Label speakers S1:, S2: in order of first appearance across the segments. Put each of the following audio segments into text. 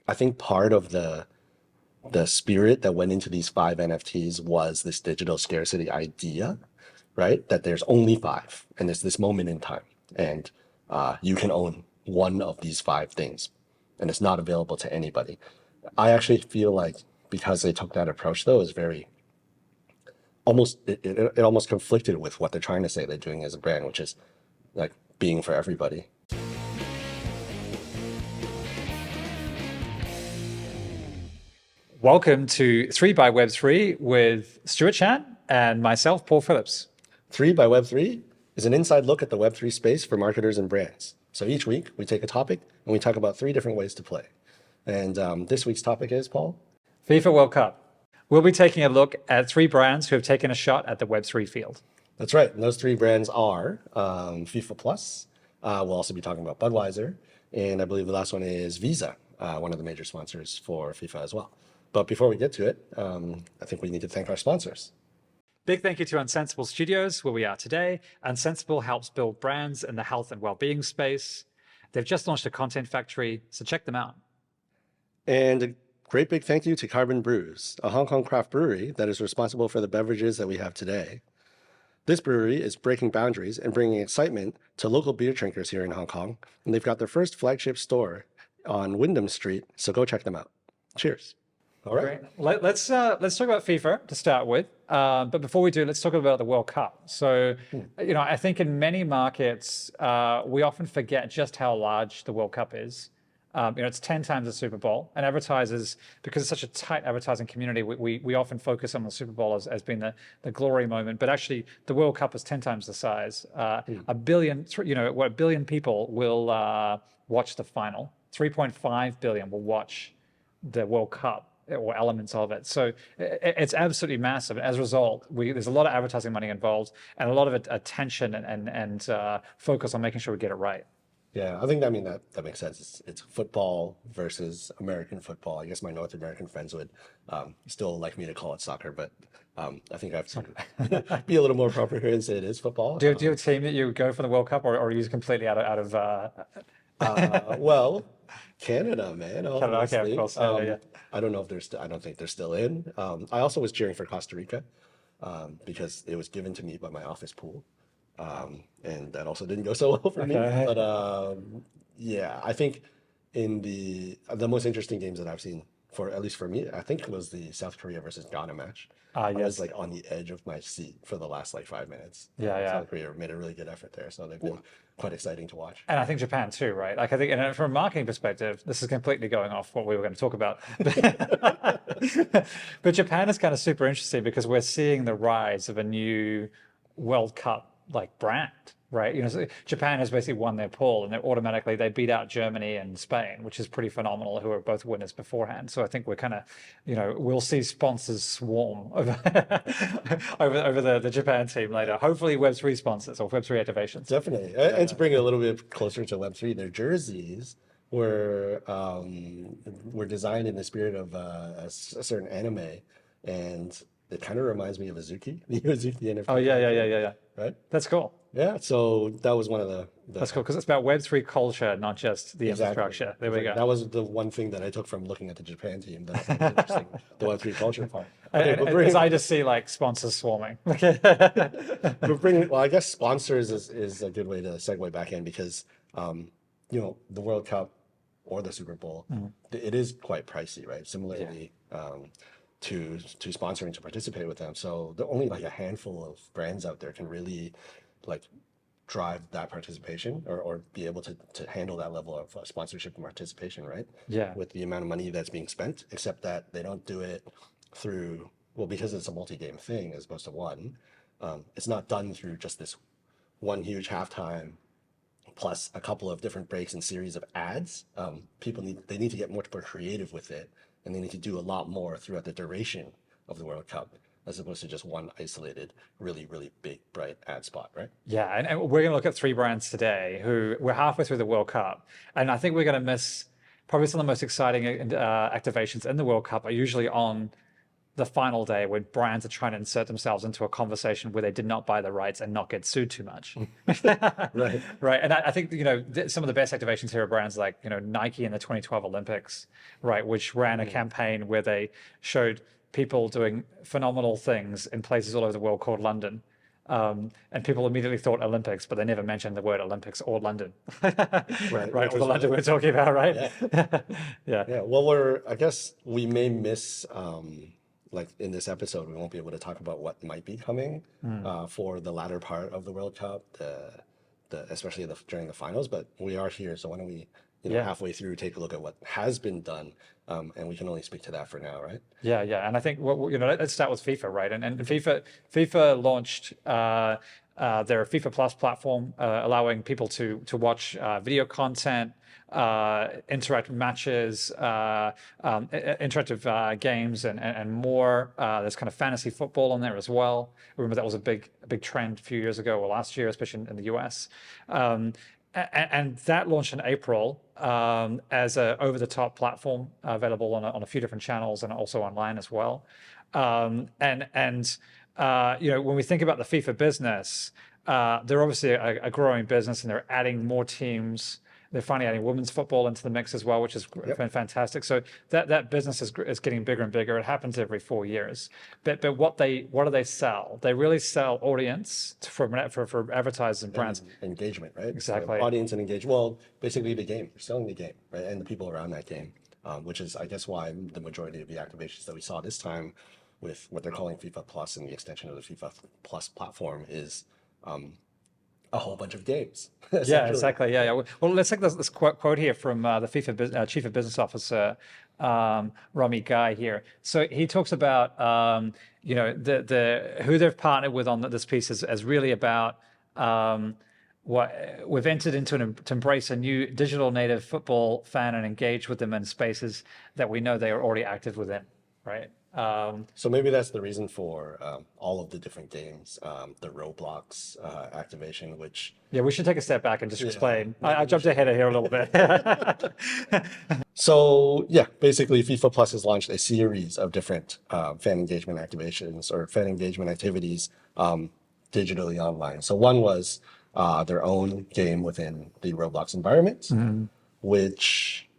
S1: I think part of the spirit that went into these five NFTs was this digital scarcity idea, right? That there's only five, and there's this moment in time, and you can own one of these five things, and it's not available to anybody. I actually feel like because they took that approach, though, is very almost it almost conflicted with what they're trying to say they're doing as a brand, which is like being for everybody.
S2: Welcome to 3 by Web3 with Stuart Chan and myself, Paul Phillips.
S1: 3 by Web3 is an inside look at the Web3 space for marketers and brands. So each week we take a topic and we talk about 3 different ways to play. And this week's topic is, Paul?
S2: FIFA World Cup. We'll be taking a look at 3 brands who have taken a shot at the Web3 field.
S1: That's right. And those 3 brands are FIFA Plus. We'll also be talking about Budweiser. And I believe the last one is Visa, one of the major sponsors for FIFA as well. But before we get to it, I think we need to thank our sponsors.
S2: Big thank you to UNSENSIBLE Studios, where we are today. UNSENSIBLE helps build brands in the health and well-being space. They've just launched a content factory, so check them out.
S1: And a great big thank you to Carbon Brews, a Hong Kong craft brewery that is responsible for the beverages that we have today. This brewery is breaking boundaries and bringing excitement to local beer drinkers here in Hong Kong. And they've got their first flagship store on Wyndham Street, so go check them out. Cheers. All right.
S2: Great. Let's talk about FIFA to start with. But before we do, let's talk about the World Cup. So, I think in many markets, we often forget just how large the World Cup is. It's 10 times the Super Bowl, and advertisers, because it's such a tight advertising community, we often focus on the Super Bowl as being the glory moment. But actually, the World Cup is 10 times the size. A billion people will watch the final. 3.5 billion will watch the World Cup or elements of it. So it's absolutely massive. As a result, there's a lot of advertising money involved and a lot of attention and focus on making sure we get it right.
S1: Yeah, I think that makes sense. It's football versus American football. I guess my North American friends would still like me to call it soccer, but I think I have to be a little more proper here and say it is football.
S2: Do you have a team that you go for the World Cup, or are you completely out of?
S1: Well, Canada, man.
S2: Canada, okay, of course. Yeah.
S1: I don't know if I don't think they're still in. I also was cheering for Costa Rica because it was given to me by my office pool. And that also didn't go so well for me. But yeah, I think in the most interesting games that I've seen, for at least for me, I think it was the South Korea versus Ghana match. I was like on the edge of my seat for the last 5 minutes. South Korea made a really good effort there, so they've been quite exciting to watch.
S2: And I think Japan too, right? I think, and from a marketing perspective, this is completely going off what we were going to talk about. But Japan is kind of super interesting because we're seeing the rise of a new World Cup brand, right? So Japan has basically won their pool, and they beat out Germany and Spain, which is pretty phenomenal, who are both winners beforehand. So I think we're kind of, we'll see sponsors swarm over over the Japan team later. Hopefully Web3 sponsors or Web3 activations.
S1: Definitely. And to bring it a little bit closer to Web3, their jerseys were designed in the spirit of a certain anime, and it kind of reminds me of Azuki, the Azuki NFT.
S2: Oh, yeah.
S1: Right?
S2: That's cool.
S1: Yeah, so that was one of the
S2: That's cool, because it's about Web3 culture, not just the infrastructure. There we go.
S1: That was the one thing that I took from looking at the Japan team that I thought was interesting, the Web3 culture part.
S2: Because I just see sponsors swarming.
S1: Well, I guess sponsors is a good way to segue back in because, the World Cup or the Super Bowl, it is quite pricey, right? Similarly, to sponsoring to participate with them. So there are only a handful of brands out there can really drive that participation or be able to handle that level of sponsorship and participation, right?
S2: Yeah.
S1: With the amount of money that's being spent, except that they don't do it through, because it's a multi-game thing as opposed to one. It's not done through just this one huge halftime plus a couple of different breaks and series of ads. People need to get much more creative with it. And they need to do a lot more throughout the duration of the World Cup, as opposed to just one isolated, really, really big, bright ad spot, right?
S2: Yeah, and we're going to look at 3 brands today who we're halfway through the World Cup. And I think we're going to miss probably some of the most exciting activations in the World Cup are usually on the final day when brands are trying to insert themselves into a conversation where they did not buy the rights and not get sued too much.
S1: Right.
S2: Right. And I think, some of the best activations here are brands like, Nike in the 2012 Olympics, right, which ran a campaign where they showed people doing phenomenal things in places all over the world called London. And people immediately thought Olympics, but they never mentioned the word Olympics or London. Right. Or the London we're talking about, right?
S1: Yeah.
S2: Yeah.
S1: Yeah. Well, I guess we may miss, like in this episode, we won't be able to talk about what might be coming for the latter part of the World Cup, especially during the finals. But we are here, so why don't we, halfway through, take a look at what has been done, and we can only speak to that for now, right?
S2: Yeah. And I think let's start with FIFA, right? And FIFA launched their FIFA Plus platform, allowing people to watch video content, interactive matches, interactive games, and more. There's kind of fantasy football on there as well. Remember that was a big trend a few years ago, or last year, especially in the US. And that launched in April as a over-the-top platform available on a few different channels and also online as well. When we think about the FIFA business, they're obviously a growing business, and they're adding more teams. They're finally adding women's football into the mix as well, which is fantastic. So that business is getting bigger and bigger. It happens every 4 years. But what do they sell? They really sell audience for advertisers and brands.
S1: Engagement, right?
S2: Exactly.
S1: So audience and engagement. Well, basically the game. They're selling the game, right? And the people around that game, which is, I guess, why the majority of the activations that we saw this time with what they're calling FIFA Plus and the extension of the FIFA Plus platform is a whole bunch of games.
S2: Yeah, exactly. Yeah. Well, let's take this quote here from the FIFA Chief of Business Officer, Rami Guy here. So he talks about who they've partnered with on this piece as really about what we've entered into to embrace a new digital native football fan and engage with them in spaces that we know they are already active within, right?
S1: So maybe that's the reason for all of the different games, the Roblox activation, which...
S2: Yeah, we should take a step back and just explain. I jumped ahead of here a little bit.
S1: So yeah, basically FIFA Plus has launched a series of different fan engagement activations or fan engagement activities digitally online. So one was their own game within the Roblox environment, which,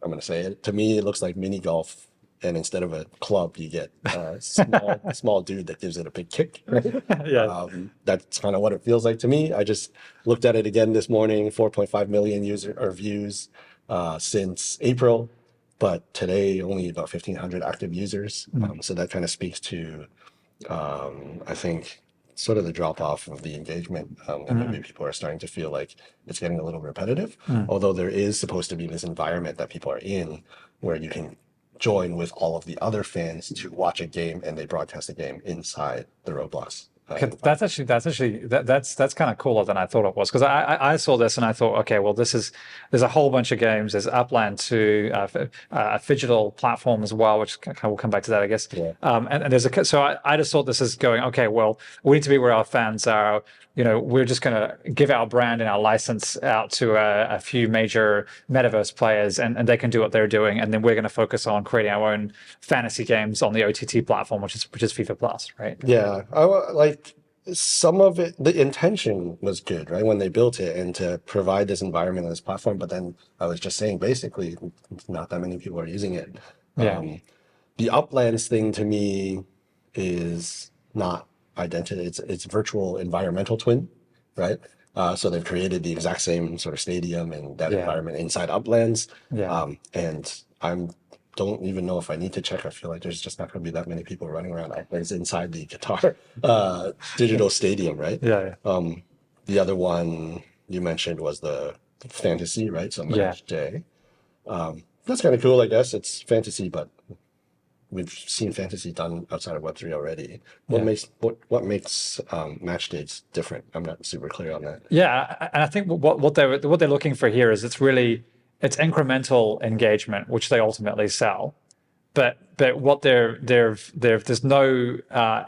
S1: I'm going to say it, to me, it looks like mini golf. And instead of a club, you get a small dude that gives it a big kick. Right?
S2: Yeah.
S1: That's kind of what it feels like to me. I just looked at it again this morning, 4.5 million views since April, but today only about 1,500 active users. So that kind of speaks to, I think, sort of the drop off of the engagement. And maybe people are starting to feel like it's getting a little repetitive, although there is supposed to be this environment that people are in where you can join with all of the other fans to watch a game, and they broadcast the game inside the Roblox.
S2: That's kind of cooler than I thought it was, because I saw this and I thought, okay, well, there's a whole bunch of games. There's Upland too, a phygital platform as well, which we'll come back to that, I guess.
S1: Yeah.
S2: And I just thought this is going, okay, well, we need to be where our fans are. We're just going to give our brand and our license out to a few major metaverse players, and they can do what they're doing, and then we're going to focus on creating our own fantasy games on the OTT platform, which is FIFA Plus, right?
S1: Yeah, like some of it, the intention was good, right, when they built it and to provide this environment and this platform. But then I was just saying, basically, not that many people are using it.
S2: Yeah.
S1: The Uplands thing to me is not identity. It's virtual environmental twin, right? So they've created the exact same sort of stadium and that environment inside Uplands.
S2: Yeah.
S1: And don't even know if I need to check. I feel like there's just not going to be that many people running around Uplands inside the Qatar digital stadium, right?
S2: Yeah.
S1: The other one you mentioned was the fantasy, right? So match day. That's kind of cool, I guess. It's fantasy, but we've seen fantasy done outside of Web3 already. What makes match days different? I'm not super clear on that.
S2: Yeah, and I think what they're looking for here is it's incremental engagement, which they ultimately sell. But what there's no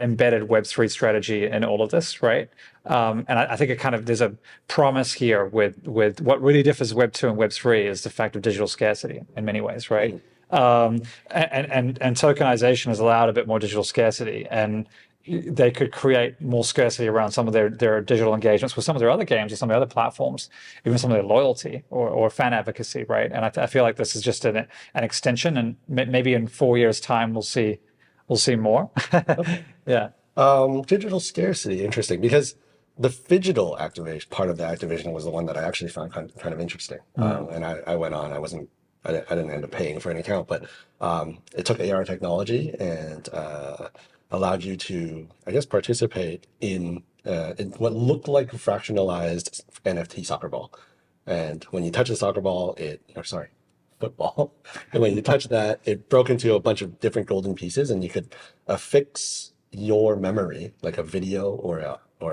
S2: embedded Web3 strategy in all of this, right? And I think there's a promise here with what really differs Web2 and Web3 is the fact of digital scarcity in many ways, right? And tokenization has allowed a bit more digital scarcity, and they could create more scarcity around some of their digital engagements with some of their other games or some of the other platforms, even some of their loyalty or fan advocacy, right? And I feel like this is just an extension, and maybe in 4 years' time we'll see more.
S1: Okay.
S2: Yeah.
S1: Digital scarcity, interesting, because the phygital activation part of the activation was the one that I actually found kind of interesting. And I went on, I didn't end up paying for an account, but it took AR technology and allowed you to, I guess, participate in what looked like a fractionalized NFT soccer ball. And when you touch the soccer ball, football. And when you touch that, it broke into a bunch of different golden pieces, and you could affix your memory, like a video or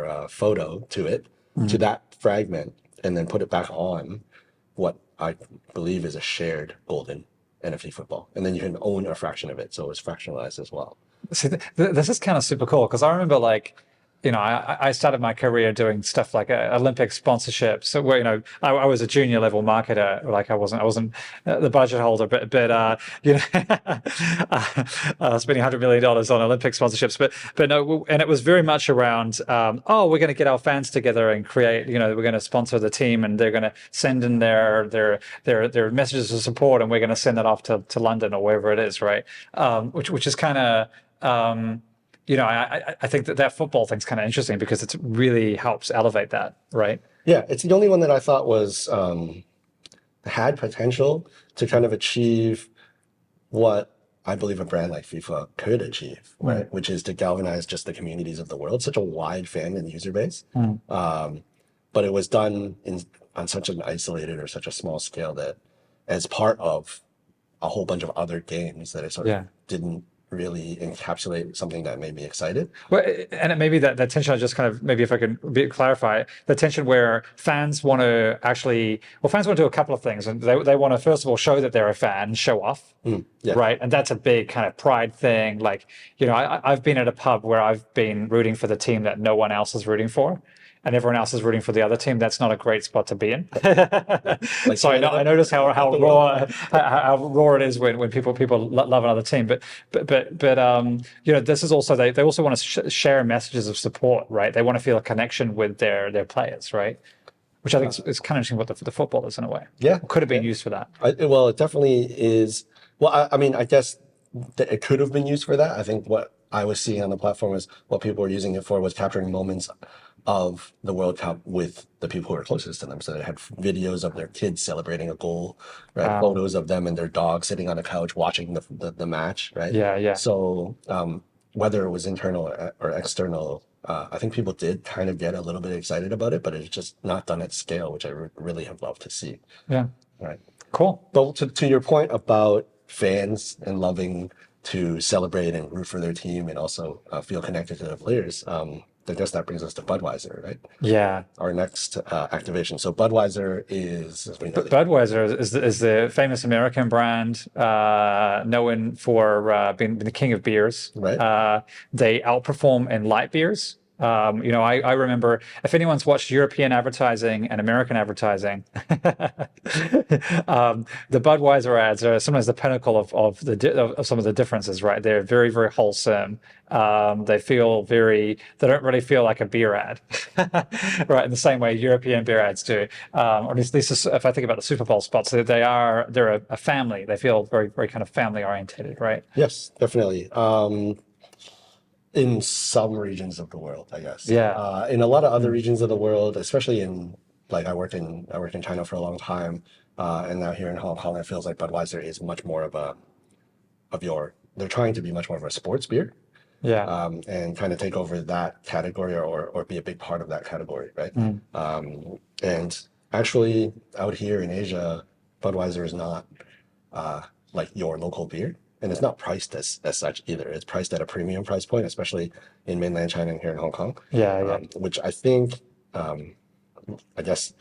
S1: a photo to it, to that fragment, and then put it back on what I believe is a shared golden NFT football. And then you can own a fraction of it. So it's fractionalized as well.
S2: See, this is kind of super cool because I remember, like, I started my career doing stuff like Olympic sponsorships. So where I was a junior level marketer. Like I wasn't the budget holder, but spending $100 million on Olympic sponsorships. But no, and it was very much around we're going to get our fans together and create. We're going to sponsor the team, and they're going to send in their messages of support, and we're going to send that off to London or wherever it is, right? Which is kind of I think that football thing's kind of interesting because it really helps elevate that, right?
S1: Yeah, it's the only one that I thought was had potential to kind of achieve what I believe a brand like FIFA could achieve, right? Which is to galvanize just the communities of the world, such a wide fan and user base. But it was done on such an isolated or such a small scale that as part of a whole bunch of other games that it sort of didn't really encapsulate something that made me excited.
S2: Well, and it may be that tension, I just kind of, maybe if I can clarify, the tension where fans want to do a couple of things. And they want to, first of all, show that they're a fan, show off, right? And that's a big kind of pride thing. Like, I've been at a pub where I've been rooting for the team that no one else is rooting for, and everyone else is rooting for the other team. That's not a great spot to be in.
S1: Like,
S2: so I notice how raw it is when people love another team. But this is also, they also want to share messages of support, right? They want to feel a connection with their players, right? Which I think is kind of interesting what the football is in a way.
S1: Yeah,
S2: could have been used for that.
S1: Well, it definitely is. Well, I mean, I guess that it could have been used for that. I think what I was seeing on the platform is what people were using it for was capturing moments of the World Cup with the people who are closest to them. So they had videos of their kids celebrating a goal, right? Photos of them and their dog sitting on a couch watching the match, right?
S2: Yeah.
S1: So whether it was internal or external, I think people did kind of get a little bit excited about it, but it's just not done at scale, which I really have loved to see.
S2: Yeah.
S1: Right.
S2: Cool.
S1: But to your point about fans and loving to celebrate and root for their team and also feel connected to the players, I guess that brings us to Budweiser, right?
S2: Yeah.
S1: Our next activation. So Budweiser is...
S2: Budweiser is the famous American brand known for being the king of beers.
S1: Right.
S2: They outperform in light beers. I remember, if anyone's watched European advertising and American advertising, the Budweiser ads are sometimes the pinnacle of some of the differences, right? They're very, very wholesome. They don't really feel like a beer ad, right? In the same way European beer ads do. Or at least if I think about the Super Bowl spots, they're a family. They feel very, very kind of family oriented, right?
S1: Yes, definitely. In some regions of the world, I guess.
S2: Yeah.
S1: In a lot of other regions of the world, especially I worked in China for a long time, and now here in Hong Kong, it feels like Budweiser is much more they're trying to be much more of a sports beer.
S2: Yeah.
S1: And kind of take over that category or be a big part of that category, right? And actually, out here in Asia, Budweiser is not like your local beer. And it's not priced as such either. It's priced at a premium price point, especially in mainland China and here in Hong Kong.
S2: Yeah.
S1: Which I think, I guess,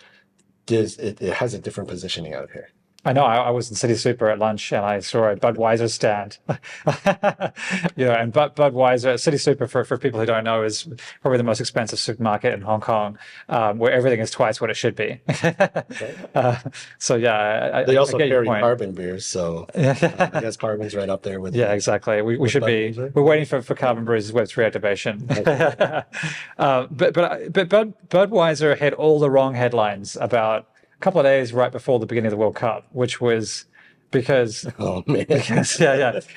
S1: it has a different positioning out here.
S2: I know. I was in City Super at lunch and I saw a Budweiser stand. And Budweiser, City Super, for people who don't know, is probably the most expensive supermarket in Hong Kong, where everything is twice what it should be. So yeah,
S1: They
S2: I
S1: also
S2: get your
S1: carry
S2: point.
S1: carbon beers, so I guess carbon's right up there with
S2: Yeah, exactly. We should be.
S1: Budweiser.
S2: We're waiting for Carbon Brews' Web3 activation. But Budweiser had all the wrong headlines about a couple of days right before the beginning of the World Cup, which was because
S1: Oh man.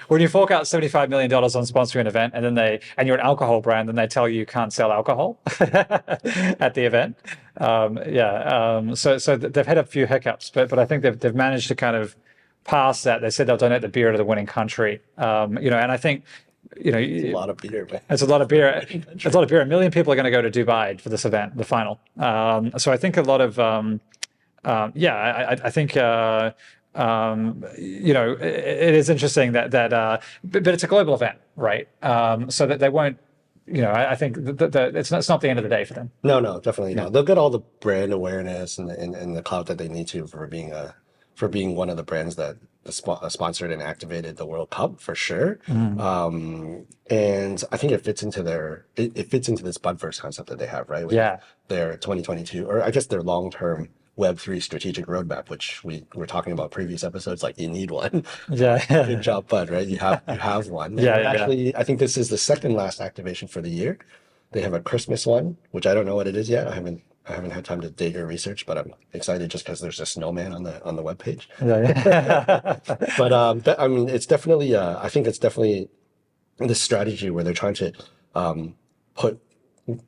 S2: when you fork out $75 million on sponsoring an event and you're an alcohol brand, then they tell you can't sell alcohol at the event. So they've had a few hiccups, but I think they've managed to kind of pass that. They said they'll donate the beer to the winning country. And I think
S1: It's a lot of beer, man.
S2: it's a lot of beer. It's a lot of beer. 1 million people are going to go to Dubai for this event, the final. So I think a lot of I think it is interesting that but it's a global event, right? So that they won't, I think that it's not the end of the day for them.
S1: No, definitely not. They'll get all the brand awareness and the clout that they need to for being one of the brands that sponsored and activated the World Cup for sure. And I think it fits into this Budverse concept that they have, right? With their 2022, or I guess their long-term Web3 strategic roadmap, which we were talking about previous episodes, like you need one. Good job, Bud, right? You have one. Actually, I think this is the second last activation for the year. They have a Christmas one, which I don't know what it is yet. I haven't had time to dig or research, but I'm excited just because there's a snowman on the webpage. But I mean, it's definitely I think it's definitely this strategy where they're trying to put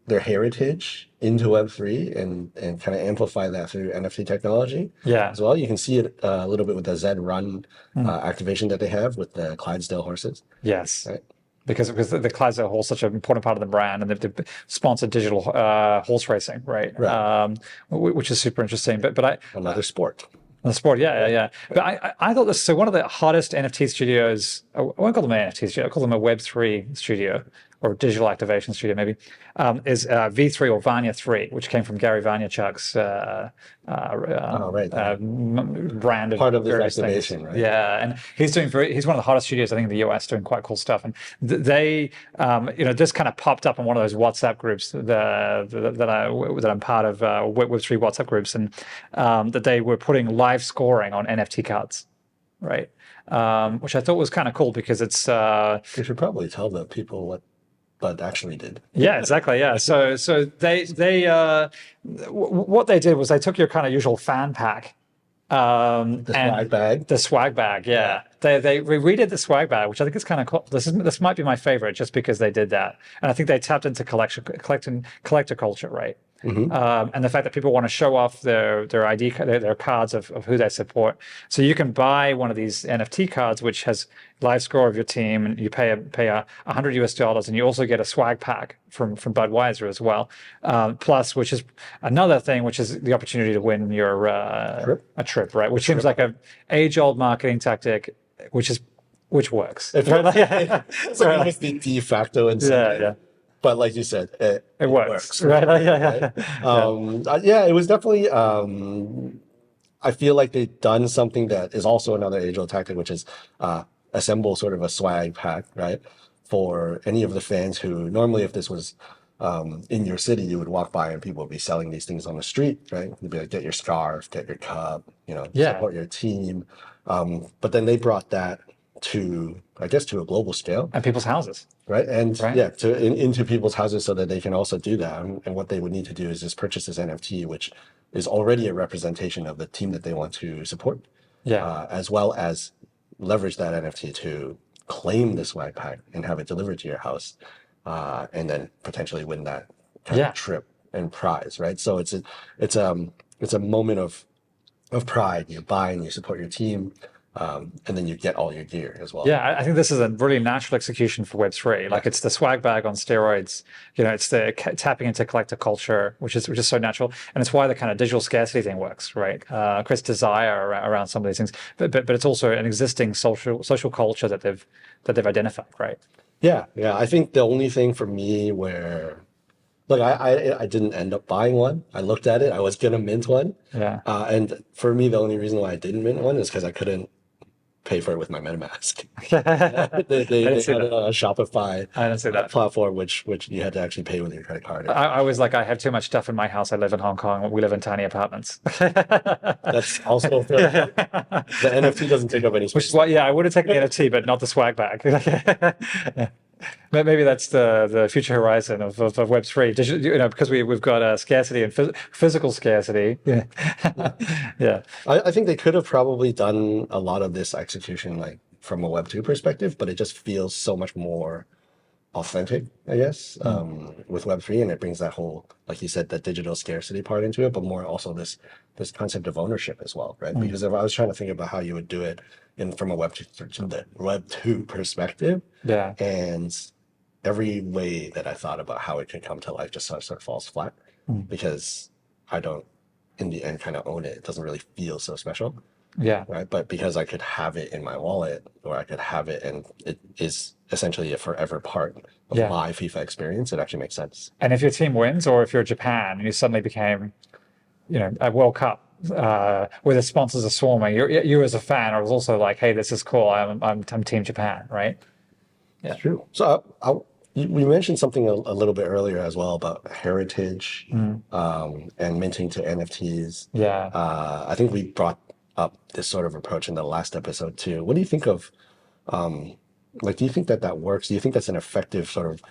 S1: their heritage into Web3 and kind of amplify that through NFT technology as well. You can see it a little bit with the Zed Run activation that they have with the Clydesdale horses.
S2: Yes.
S1: Right?
S2: Because the Clydesdale horse is such an important part of the brand, and they've sponsored digital horse racing, right? Which is super interesting. But
S1: Another sport.
S2: The sport, yeah. But I thought this. So one of the hottest NFT studios, I won't call them an NFT studio, I call them a Web3 studio or digital activation studio, maybe, is V3 or Vanya 3, which came from Gary Vaynerchuk's brand of
S1: part of this
S2: various
S1: activation,
S2: things.
S1: right?
S2: Yeah, and he's one of the hottest studios, I think, in the US, doing quite cool stuff. And they, this kind of popped up in one of those WhatsApp groups that I'm part of, Web3 WhatsApp groups, and that they were putting live scoring on NFT cards, right? Which I thought was kind of cool because it's.
S1: You should probably tell the people what Bud actually did.
S2: Yeah, exactly. Yeah. So they what they did was they took your kind of usual fan pack.
S1: The swag bag.
S2: The swag bag, yeah. They redid the swag bag, which I think is kind of cool. This might be my favorite just because they did that. And I think they tapped into collector culture, right? And the fact that people want to show off their ID, their cards of who they support. So you can buy one of these NFT cards, which has live score of your team, and you pay $100 and you also get a swag pack from Budweiser as well. Plus, which is another thing, which is the opportunity to win your a trip, right? Which seems like a age-old marketing tactic, which works.
S1: It's almost the de facto incentive.
S2: Yeah.
S1: But like you said, it works.
S2: Right?
S1: It was definitely. I feel like they've done something that is also another age-old tactic, which is assemble sort of a swag pack, right? For any of the fans who normally, if this was in your city, you would walk by and people would be selling these things on the street, right? They'd be like, get your scarf, get your cup, support your team. But then they brought that to a global scale.
S2: And people's houses.
S1: Right. And into people's houses so that they can also do that. And what they would need to do is just purchase this NFT, which is already a representation of the team that they want to support. As well as leverage that NFT to claim the swag pack and have it delivered to your house. And then potentially win that kind of trip and prize. Right. So it's a moment of pride. You buy and you support your team. And then you get all your gear as well.
S2: Yeah, I think this is a really natural execution for Web3. Like it's the swag bag on steroids. It's the tapping into collector culture, which is so natural, and it's why the kind of digital scarcity thing works, right? Creates desire around some of these things, but it's also an existing social culture that they've identified, right?
S1: Yeah. I think the only thing for me where Look, I didn't end up buying one. I looked at it. I was gonna mint one.
S2: Yeah.
S1: And for me, the only reason why I didn't mint one is because I couldn't pay for it with my MetaMask.
S2: I
S1: They
S2: didn't see
S1: had
S2: that.
S1: a Shopify
S2: I didn't see that.
S1: platform which you had to actually pay with your credit card.
S2: I was like, I have too much stuff in my house. I live in Hong Kong. We live in tiny apartments.
S1: That's also fair. The NFT doesn't take up any
S2: Which is
S1: space.
S2: why, yeah, I would have taken the NFT, but not the swag bag. Yeah. Maybe that's the future horizon of Web3. You know, because we've got scarcity and physical scarcity. Yeah. Yeah.
S1: I think they could have probably done a lot of this execution like from a Web2 perspective, but it just feels so much more authentic, I guess, with Web3, and it brings that whole, like you said, the digital scarcity part into it, but more also this concept of ownership as well, right? Because if I was trying to think about how you would do it from a Web2 perspective,
S2: Yeah.
S1: and every way that I thought about how it could come to life just sort of falls flat because I don't, in the end, kind of own it. It doesn't really feel so special.
S2: Yeah.
S1: Right. But because I could have it in my wallet or I could have it and it is essentially a forever part of
S2: Yeah.
S1: my FIFA experience, it actually makes sense.
S2: And if your team wins, or if you're Japan and you suddenly became, you know, a World Cup where the sponsors are swarming, you as a fan are also like, hey, this is cool. I'm Team Japan, right? Yeah.
S1: It's true. So we mentioned something a little bit earlier as well about heritage and minting to NFTs.
S2: Yeah.
S1: I think we brought up this sort of approach in the last episode too. What do you think of, like, do you think that works? Do you think that's an effective sort of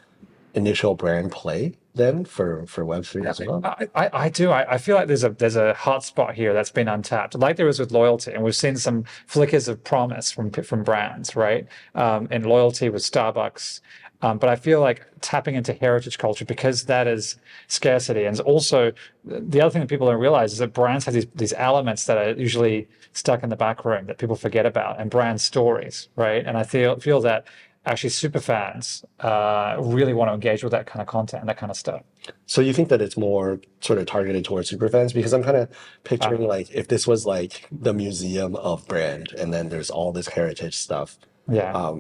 S1: initial brand play then for Web3 as well?
S2: I do. I feel like there's a hot spot here that's been untapped, like there is with loyalty, and we've seen some flickers of promise from brands, right? And loyalty with Starbucks. But I feel like tapping into heritage culture, because that is scarcity. And also, the other thing that people don't realize is that brands have these elements that are usually stuck in the back room that people forget about, and brand stories, right? And I feel that actually super fans really want to engage with that kind of content and that kind of stuff.
S1: So you think that it's more sort of targeted towards super fans? Because I'm kind of picturing like if this was like the museum of brand and then there's all this heritage stuff.
S2: Yeah.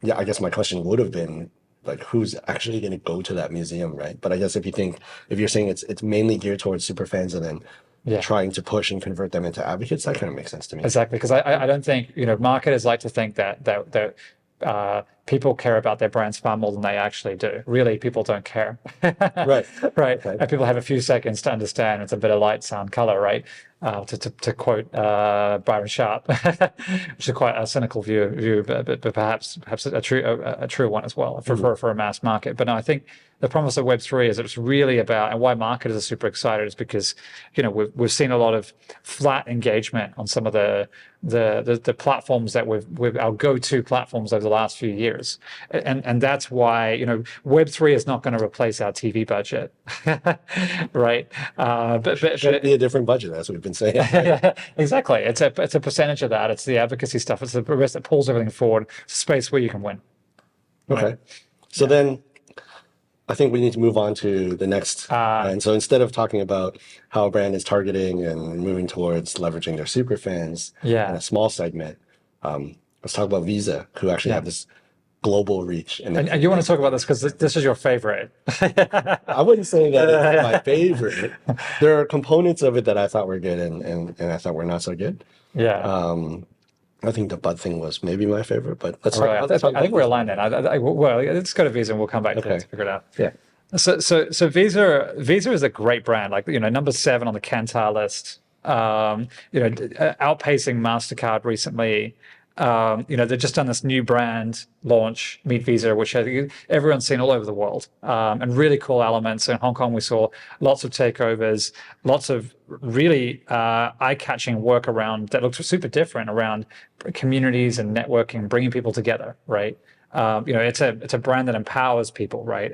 S1: Yeah, I guess my question would have been like, who's actually going to go to that museum, right? But I guess if you're saying it's mainly geared towards super fans and then trying to push and convert them into advocates, that kind of makes sense to me.
S2: Exactly, because I don't think, you know, marketers like to think that people care about their brands far more than they actually do. Really, people don't care.
S1: Right.
S2: Right.
S1: Okay.
S2: And people have a few seconds to understand it's a bit of light, sound, color, right? To quote Byron Sharp, which is quite a cynical view, but perhaps a true one as well for a mass market. But no, I think the promise of Web3 is it's really about, and why marketers are super excited is because, you know, we've seen a lot of flat engagement on some of the platforms that we've our go-to platforms over the last few years, and that's why, you know, Web3 is not going to replace our TV budget, right? But
S1: It should be a different budget, as we've been saying.
S2: exactly. It's a percentage of that. It's the advocacy stuff. It's the rest that pulls everything forward. It's a space where you can win.
S1: Okay.
S2: Right.
S1: So then I think we need to move on to the next. And so instead of talking about how a brand is targeting and moving towards leveraging their super fans in a small segment, let's talk about Visa, who actually have this global reach.
S2: And you want to talk about this because this is your favorite.
S1: I wouldn't say that it's my favorite. There are components of it that I thought were good and I thought were not so good.
S2: Yeah.
S1: I think the Bud thing was maybe my favorite, but let's
S2: Really,
S1: talk.
S2: I think we're aligned then. Well, let's go to Visa and we'll come back to it to figure it out.
S1: Yeah.
S2: So Visa is a great brand. Like, you know, number 7 on the Kantar list. You know, outpacing MasterCard recently. You know, they've just done this new brand launch, Meet Visa, which I think everyone's seen all over the world, and really cool elements. In Hong Kong, we saw lots of takeovers, lots of really eye-catching work around that looked super different around communities and networking, bringing people together, right? You know, it's a brand that empowers people, right?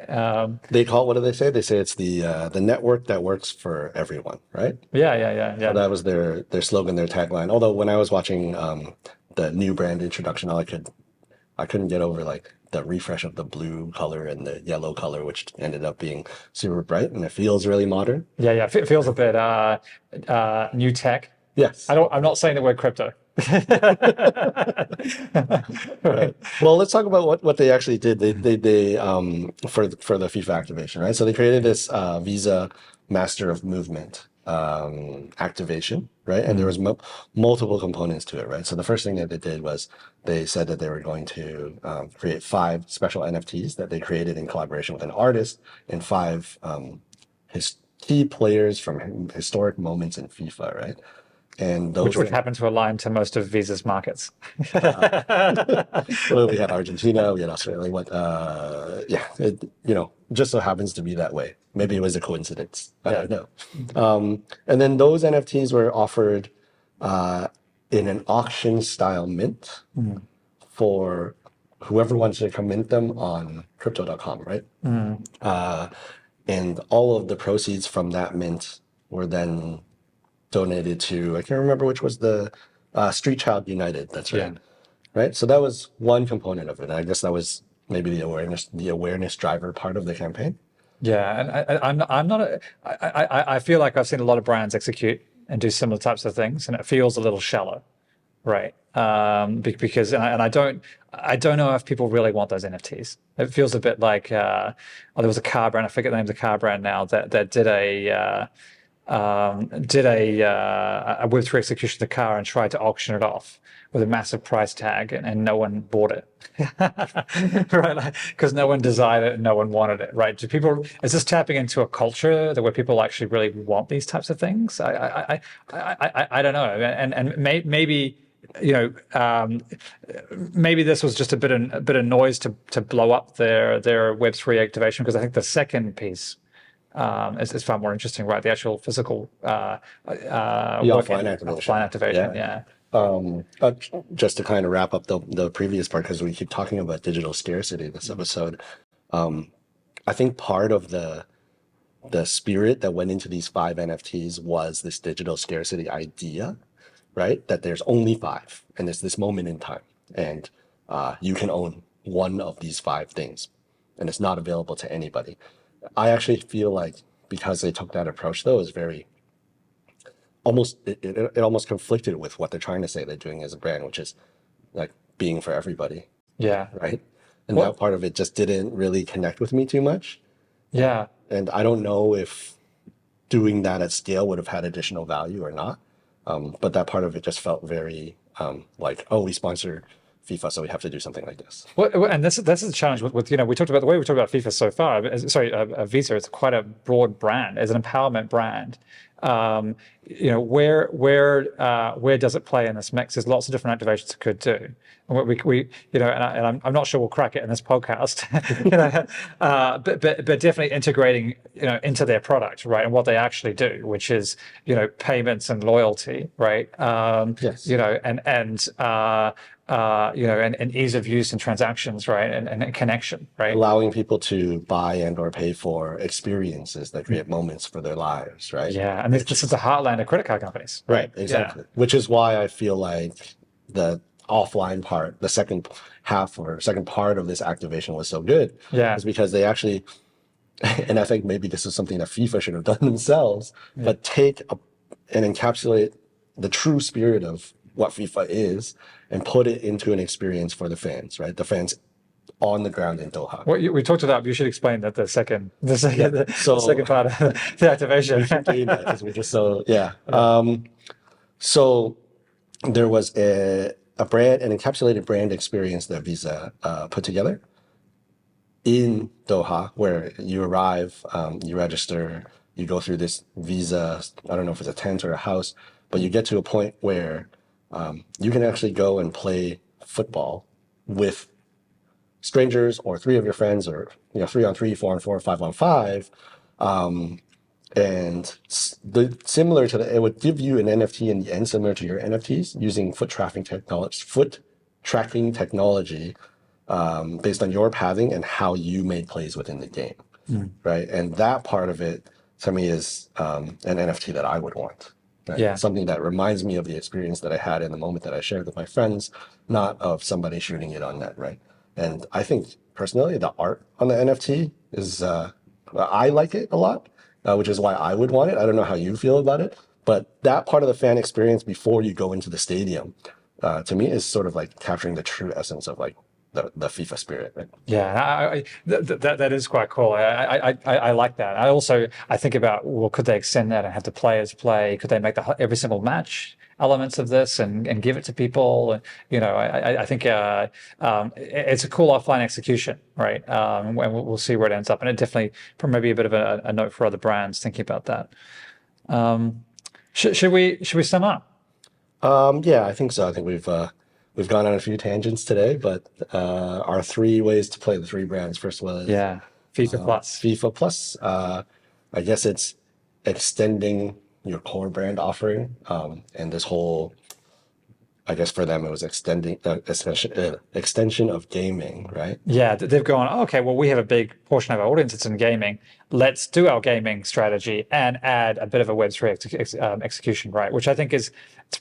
S1: They call it, what do they say? They say it's the network that works for everyone, right?
S2: Yeah.
S1: So that was their slogan, their tagline. Although when I was watching the new brand introduction, I couldn't get over like the refresh of the blue color and the yellow color, which ended up being super bright, and it feels really modern.
S2: Yeah. It feels a bit new tech.
S1: Yes.
S2: I'm not saying the word crypto.
S1: Right. Well, let's talk about what they actually did. They for the FIFA activation, right? So they created this Visa Master of Movement activation, right? And there was multiple components to it, right? So the first thing that they did was they said that they were going to create 5 special NFTs that they created in collaboration with an artist and 5 key players from historic moments in FIFA, right? And those
S2: Which happen to align to most of Visa's markets.
S1: well, we had Argentina, we had Australia. Yeah, just so happens to be that way. Maybe it was a coincidence. I don't know. And then those NFTs were offered in an auction style mint for whoever wants to come mint them on crypto.com, right? And all of the proceeds from that mint were then donated to, I can't remember which was the Street Child United. That's right.
S2: Yeah.
S1: Right. So that was one component of it. And I guess that was maybe the awareness driver part of the campaign.
S2: Yeah, and I'm not I feel like I've seen a lot of brands execute and do similar types of things, and it feels a little shallow, right? Because I don't know if people really want those NFTs. It feels a bit like there was a car brand, I forget the name of the car brand now, that did a Web3 execution of the car and tried to auction it off with a massive price tag, and no one bought it, right? Because no one desired it and no one wanted it, right? Is this tapping into a culture where people actually really want these types of things? I don't know, and maybe maybe this was just a bit of noise to blow up their Web3 activation, because I think the second piece is far more interesting, right? The actual physical offline activation. Yeah.
S1: Just to kind of wrap up the previous part, because we keep talking about digital scarcity this episode, I think part of the spirit that went into these 5 NFTs was this digital scarcity idea, right? That there's only 5, and it's this moment in time, and you can own one of these 5 things, and it's not available to anybody. I actually feel like because they took that approach, though, is very it almost conflicted with what they're trying to say they're doing as a brand, which is like being for everybody.
S2: Yeah.
S1: Right. And that part of it just didn't really connect with me too much.
S2: Yeah.
S1: And I don't know if doing that at scale would have had additional value or not. But that part of it just felt very like, oh, we sponsor FIFA, so we have to do something like this.
S2: Well, and this is a challenge with we talked about the way we talked about FIFA so far. Visa is quite a broad brand, as an empowerment brand. Where does it play in this mix? There's lots of different activations it could do. And I'm not sure we'll crack it in this podcast, but definitely integrating, into their product, right, and what they actually do, which is, payments and loyalty, right?
S1: Yes.
S2: And ease of use and transactions, right, and connection, right?
S1: Allowing people to buy and or pay for experiences that create moments for their lives, right?
S2: Yeah, and this is the heartland of credit card companies,
S1: right? Exactly. Yeah. Which is why I feel like the offline part, the second half or second part of this activation was so good.
S2: Yeah,
S1: is because they actually, and I think maybe this is something that FIFA should have done themselves, but take and encapsulate the true spirit of what FIFA is and put it into an experience for the fans, right? The fans on the ground in Doha.
S2: Well, we talked about, you should explain that the second part of the activation.
S1: Because we're just so, yeah. So there was an encapsulated brand experience that Visa put together in Doha, where you arrive, you register, you go through this Visa, I don't know if it's a tent or a house, but you get to a point where you can actually go and play football with strangers or 3 of your friends, or 3-on-3, 4-on-4, 5-on-5, and similar to it would give you an NFT in the end, similar to your NFTs, using foot tracking technology based on your pathing and how you made plays within the game, right? And that part of it to me is an NFT that I would want. Right?
S2: Yeah.
S1: Something that reminds me of the experience that I had in the moment that I shared with my friends, not of somebody shooting it on net, right? And I think personally, the art on the NFT is, I like it a lot, which is why I would want it. I don't know how you feel about it, but that part of the fan experience before you go into the stadium to me is sort of like capturing the true essence of like the FIFA spirit, right?
S2: Yeah, that is quite cool. I like that. I think about, well, could they extend that and have the players play? Could they make every single match elements of this and give it to people? And, I think it's a cool offline execution, right? And we'll see where it ends up. And it definitely, from maybe a bit of a note for other brands thinking about that. Should we sum up?
S1: Yeah, I think so. I think we've gone on a few tangents today, but our 3 ways to play the 3 brands. First was
S2: FIFA Plus.
S1: FIFA Plus. I guess it's extending your core brand offering, and this whole, I guess for them it was extension of gaming, right?
S2: Yeah, they've gone, okay, well, we have a big portion of our audience that's in gaming. Let's do our gaming strategy and add a bit of a Web3 execution, right? Which I think it's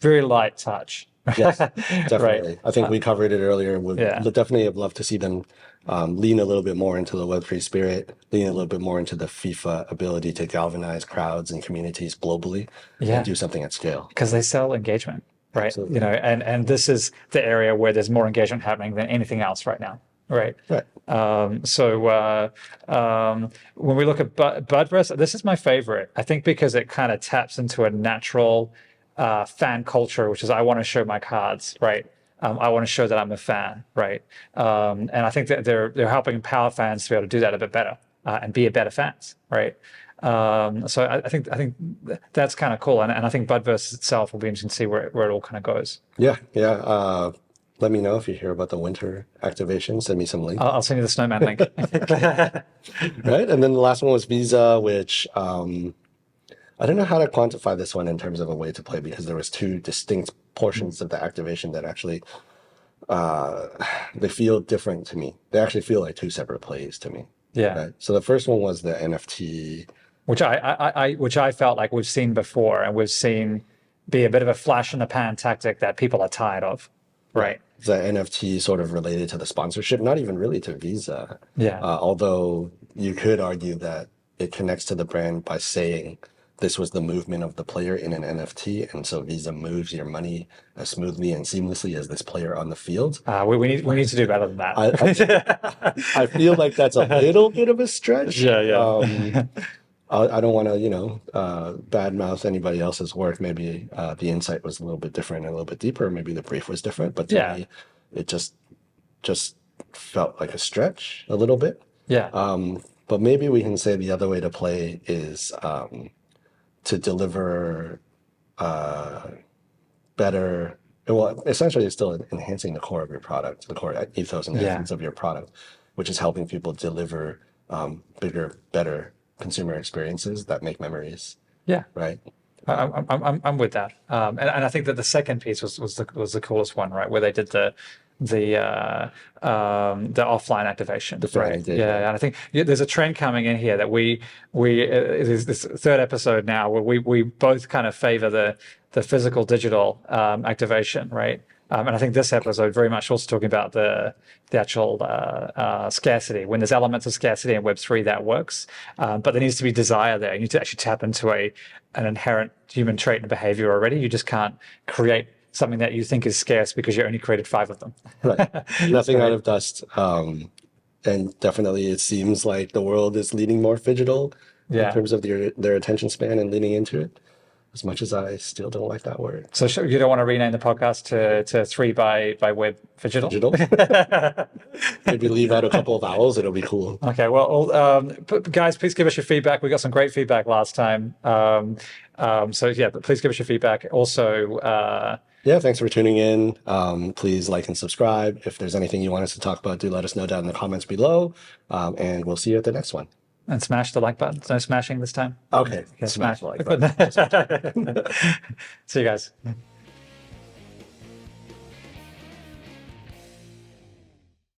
S2: very light touch.
S1: Yes, definitely.
S2: Right.
S1: I think we covered it earlier. Would definitely have loved to see them lean a little bit more into the Web3 spirit, lean a little bit more into the FIFA ability to galvanize crowds and communities globally, and do something at scale.
S2: Because they sell engagement, right?
S1: Absolutely.
S2: And this is the area where there's more engagement happening than anything else right now. Right. When we look at Budverse, this is my favorite. I think because it kind of taps into a natural fan culture, which is I want to show my cards, right? I want to show that I'm a fan, right? And I think that they're helping empower fans to be able to do that a bit better and be a better fans, right? So I think that's kind of cool, and I think Budverse itself will be interesting to see where it all kind of goes.
S1: Yeah. Let me know if you hear about the winter activation. Send me some links.
S2: I'll send you the snowman link.
S1: Right, and then the last one was Visa, which I don't know how to quantify this one in terms of a way to play, because there was 2 distinct portions of the activation that actually they feel different to me. They actually feel like 2 separate plays to me.
S2: Yeah.
S1: Right? So the first one was the NFT,
S2: which I felt like we've seen before, and we've seen be a bit of a flash in the pan tactic that people are tired of, right?
S1: The NFT sort of related to the sponsorship, not even really to Visa.
S2: Yeah.
S1: Although you could argue that it connects to the brand by saying this was the movement of the player in an NFT, and so Visa moves your money as smoothly and seamlessly as this player on the field.
S2: We need to do better than that.
S1: I feel like that's a little bit of a stretch.
S2: Yeah.
S1: I don't want to, badmouth anybody else's work. Maybe the insight was a little bit different and a little bit deeper. Maybe the brief was different, but to me, it just felt like a stretch a little bit.
S2: Yeah.
S1: But maybe we can say the other way to play is to deliver better. Well, essentially, it's still enhancing the core of your product, the core ethos and essence of your product, which is helping people deliver bigger, better consumer experiences that make memories.
S2: Yeah.
S1: Right.
S2: I'm with that. And I think that the second piece was the coolest one, right? Where they did the offline activation.
S1: Right.
S2: Yeah, and I think there's a trend coming in here that we this 3rd episode now where we both kind of favor the physical digital activation, right? And I think this episode very much also talking about the actual scarcity. When there's elements of scarcity in Web3, that works, but there needs to be desire there. You need to actually tap into an inherent human trait and behavior already. You just can't create something that you think is scarce because you only created 5 of them.
S1: Right. Nothing out of dust. And definitely it seems like the world is leaning more digital in terms of their attention span and leaning into it, as much as I still don't like that word.
S2: So you don't want to rename the podcast to 3 by Web Digital?
S1: Maybe leave out a couple of vowels. It'll be cool.
S2: Okay. Well, guys, please give us your feedback. We got some great feedback last time. So yeah, please give us your feedback. Also,
S1: thanks for tuning in. Please like and subscribe. If there's anything you want us to talk about, do let us know down in the comments below. And we'll see you at the next one.
S2: And smash the like button. No smashing this time.
S1: Okay.
S2: Smash
S1: the like button.
S2: See you guys.